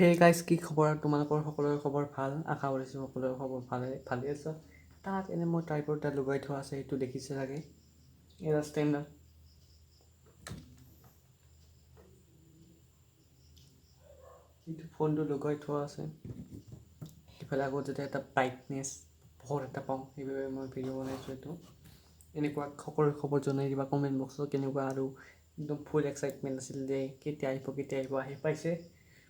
Hey guys, কি খবৰ? তোমালোকৰ সকলোৰে খবৰ ভাল? আশা কৰিছোঁ সকলোৰে খবৰ ভালে আছে। তাত এনে মই ট্ৰাইপড এটা লগাই থোৱা আছে, সেইটো দেখিছে চাগে। এটা ষ্টেণ্ডাৰ্ড এইটো ফোনটো লগাই থোৱা আছে। ইফালে আকৌ যাতে এটা ব্ৰাইটনেছ বহুত এটা পাওঁ, সেইবাবে মই ভিডিঅ' বনাইছোঁ। এইটো এনেকুৱা সকলোৰে খবৰ জনাই দিবা কমেণ্ট বক্সত। কেনেকুৱা আৰু একদম ফুল এক্সাইটমেণ্ট আছিল যে কেতিয়া আহিব আহি পাইছে।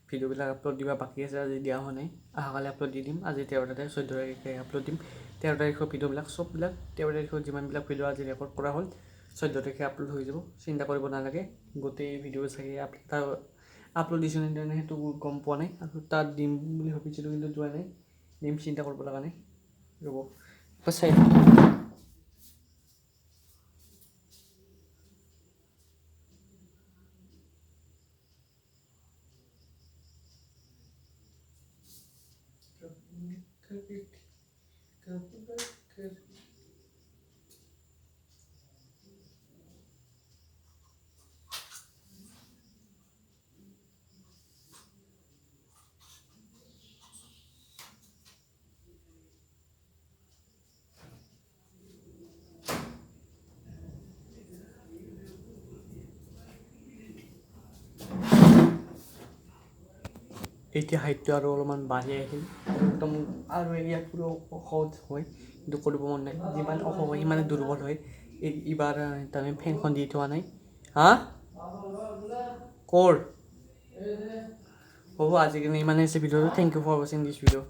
ভিডিঅ'বিলাক আপলোড দিবা বাকী আছে, আজি দিয়া হোৱা নাই। অহাকালি আপলোড দি দিম। আজি 13 তাৰিখ, 14 তাৰিখে আপলোড দিম। 13 তাৰিখৰ ভিডিঅ'বিলাক চববিলাক 13 তাৰিখৰ যিমানবিলাক ভিডিঅ' আজি ৰেকৰ্ড কৰা হ'ল 14 তাৰিখে আপলোড হৈ যাব। চিন্তা কৰিব নালাগে। গোটেই ভিডিঅ' চাগে আপলোড দিছোঁ নে নাই সেইটো গম পোৱা নাই, আৰু তাত দিম বুলি ভাবিছিলোঁ কিন্তু যোৱা নাই। দিম, চিন্তা কৰিব লগা নাই। ৰ'ব চাই এতিয়া হাইটটো আৰু অলপমান বাঢ়ি আহিল, একদম আৰু ইয়াত পুৰো সহজ হয়, কিন্তু কৰিব মন নাই। যিমান ওখ হয় সিমানে দুৰ্বল হয়। এইবাৰ তাৰমানে ফেনখন দি থোৱা নাই। হা ক'ৰ হ'ব, আজিকালি ইমানে আছে ভিডিঅ'টো। থেংক ইউ ফৰ ৱাচিং দিছ ভিডিঅ'।